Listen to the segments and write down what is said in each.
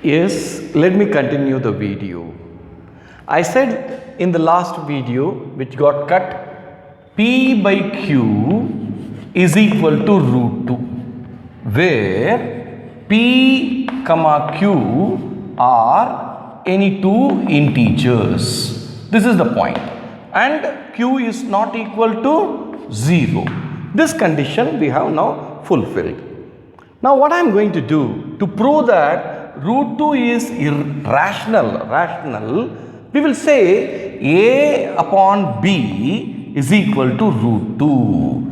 Yes, let me continue the video. I said in the last video which got cut, P by Q is equal to root 2, where P comma Q are any two integers. This is the point. And Q is not equal to 0. This condition we have now fulfilled. Now what I am going to do to prove that root 2 is rational, we will say A upon B is equal to root 2.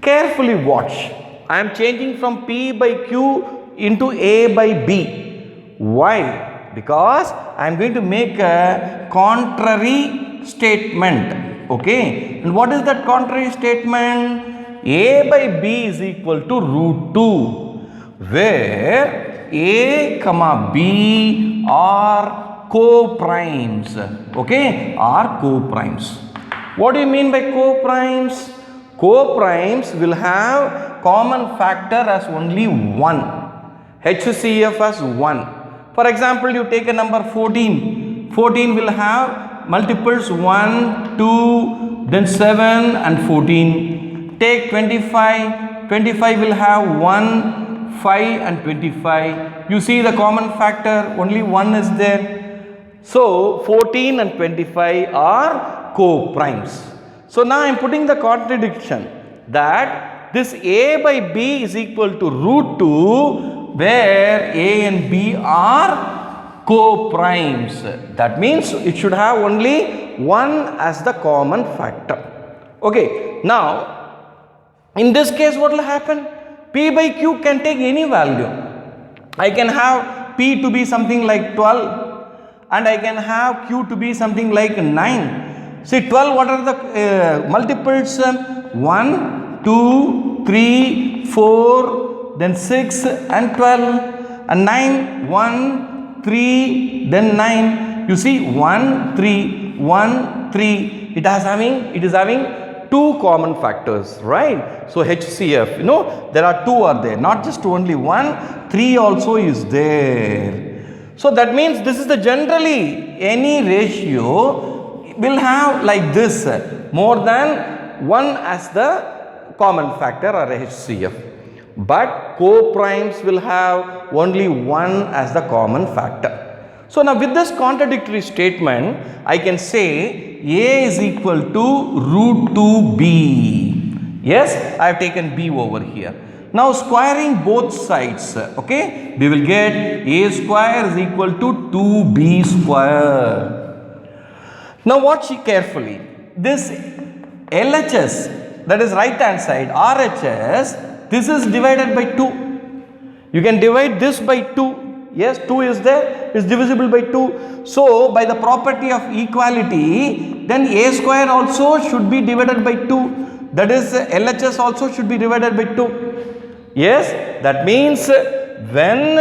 Carefully watch. I am changing from P by Q into A by B. Why? Because I am going to make a contrary statement. Okay. And what is that contrary statement? A by B is equal to root 2. Where A comma B are co-primes, okay, are co-primes. What do you mean by co-primes? Co-primes will have common factor as only 1, HCF as 1. For example, you take a number 14, 14 will have multiples 1, 2, then 7 and 14. Take 25, 25 will have 1, 5 and 25. You see the common factor, only 1 is there. So 14 and 25 are co-primes. So now I am putting the contradiction that this A by B is equal to root 2, where A and B are co-primes. That means it should have only 1 as the common factor. Okay, now in this case what will happen? P by Q can take any value. I can have P to be something like 12 and I can have Q to be something like 9. See 12, what are the multiples? 1, 2, 3, 4, then 6 and 12, and 9, 1, 3, then 9. You see 1, 3, 1, 3. It is having two common factors, right? So HCF, there are two are there, not just only 1, 3 also is there. So that means this is the generally any ratio will have like this, more than 1 as the common factor or HCF. But co-primes will have only 1 as the common factor. So now with this contradictory statement, I can say A is equal to root 2B. Yes, I have taken B over here. Now squaring both sides, okay, we will get A square is equal to 2B square. Now watch carefully. This LHS, that is right hand side, RHS, this is divided by 2. You can divide this by 2. Yes, 2 is there, is divisible by 2. So, by the property of equality, then A square also should be divided by 2. That is, LHS also should be divided by 2. Yes, that means when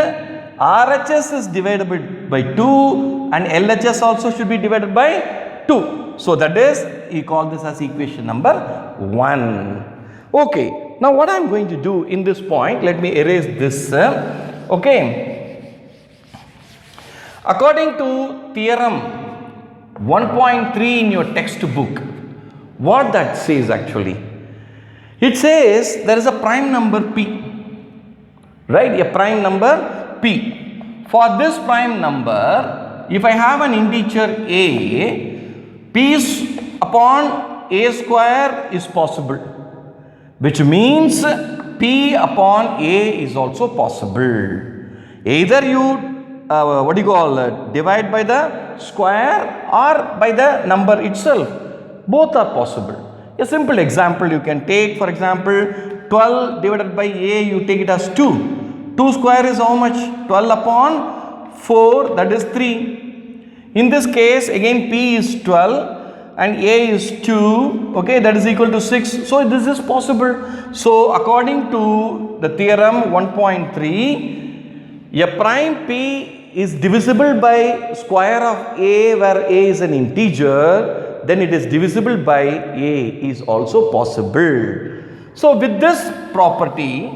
RHS is divided by 2 and LHS also should be divided by 2. So, that is, we call this as equation number 1. Okay, now what I am going to do in this point, let me erase this. Okay. According to theorem 1.3 in your textbook, what that says actually? It says there is a prime number P, right? A prime number P. For this prime number, if I have an integer A, P upon A square is possible, which means P upon A is also possible. Either you divide by the square or by the number itself. Both are possible. A simple example you can take, for example, 12 divided by A, you take it as 2. 2 square is how much? 12 upon 4, that is 3. In this case, again P is 12 and A is 2, okay, that is equal to 6. So, this is possible. So, according to the theorem 1.3, a prime P is divisible by square of A, where A is an integer, then it is divisible by A is also possible. So with this property,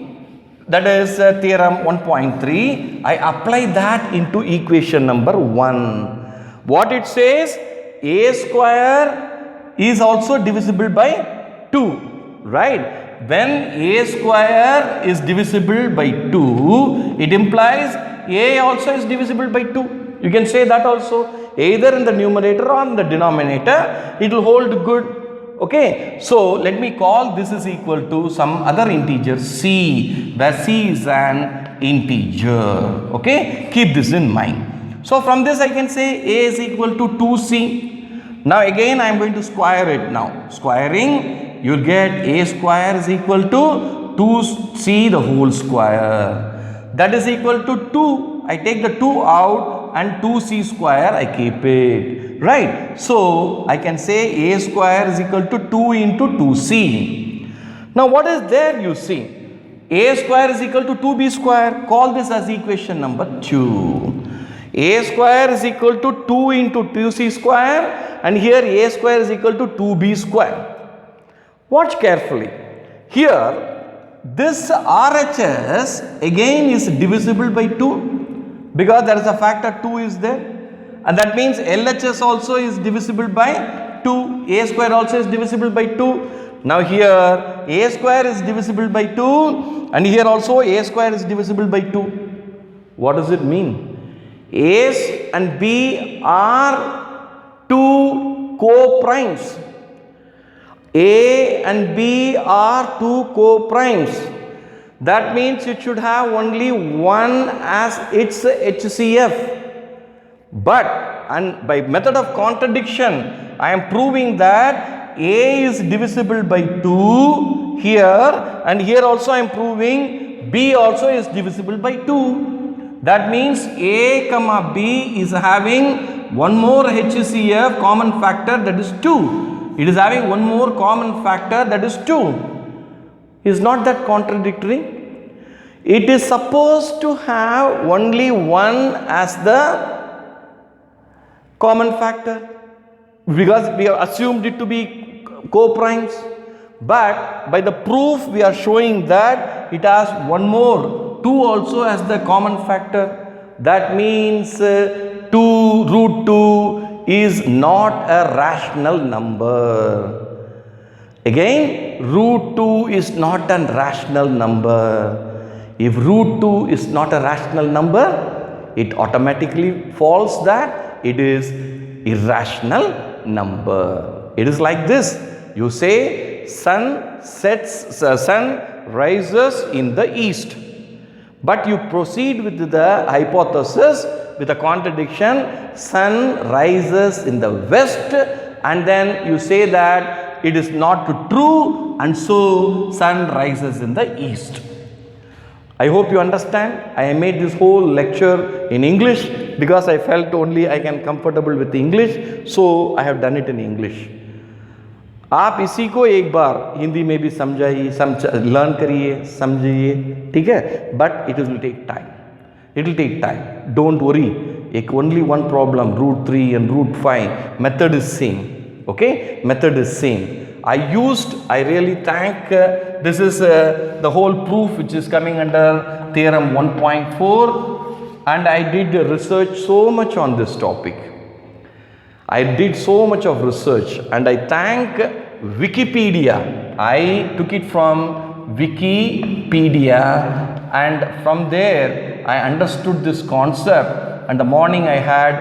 that is theorem 1.3. I apply that into equation number 1. What it says, a square is also divisible by 2, right? When a square is divisible by 2, it implies a also is divisible by 2. You can say that also, either in the numerator or in the denominator, it will hold good. Okay, so let me call this is equal to some other integer c, where c is an integer. Okay, keep this in mind. So from this I can say a is equal to 2c. Now again I am going to square it now. Squaring, you will get a square is equal to 2c the whole square. That is equal to 2. I take the 2 out and 2c square I keep it. Right. So I can say a square is equal to 2 into 2c. Now what is there you see? A square is equal to 2b square. Call this as equation number 2. A square is equal to 2 into 2c square, and here a square is equal to 2b square. Watch carefully. Here this RHS again is divisible by 2 because there is a factor 2 is there, and that means LHS also is divisible by 2. A square also is divisible by 2. Now here a square is divisible by 2 and here also a square is divisible by 2. What does it mean? A and B are two co-primes. A and B are two co-primes. That means it should have only one as its HCF. But and by method of contradiction, I am proving that A is divisible by 2 here, and here also I am proving B also is divisible by 2. That means A comma B is having one more HCF common factor, that is 2. It is having one more common factor, that is 2. Is not that contradictory? It is supposed to have only one as the common factor because we have assumed it to be co-primes, but by the proof we are showing that it has one more 2 also as the common factor. That means 2 root 2 is not a rational number. Again, root 2 is not a rational number. If root 2 is not a rational number, it automatically falls that it is irrational number. It is like this. You say sun rises in the east, but you proceed with the hypothesis with a contradiction, sun rises in the west, and then you say that it is not true, and so sun rises in the east. I hope you understand. I made this whole lecture in English because I felt only I can comfortable with English, so I have done it in English. आप इसी को एक बार हिंदी में भी समझाइए, learn करिए, समझिए, ठीक है, but it will take time. It will take time. Don't worry. Only one problem, root 3 and root 5. Method is same. Okay? Method is same. I really thank, this is the whole proof which is coming under theorem 1.4, and I did research so much on this topic. I did so much of research, and I thank Wikipedia. I took it from Wikipedia, and from there I understood this concept, and the morning I had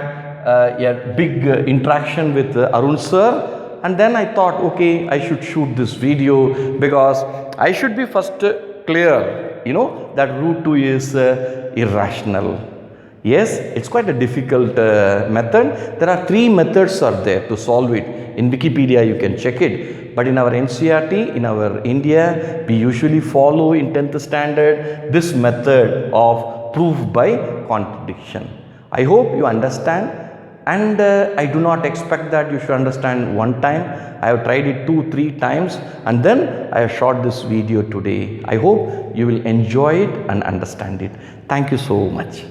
a big interaction with Arun sir. And then I thought, okay, I should shoot this video because I should be first clear, that root 2 is irrational. Yes, it's quite a difficult method. There are 3 methods are there to solve it. In Wikipedia, you can check it. But in our NCERT, in our India, we usually follow in 10th standard this method of proof by contradiction. I hope you understand. And I do not expect that you should understand one time. I have tried it 2-3 times, and then I have shot this video today. I hope you will enjoy it and understand it. Thank you so much.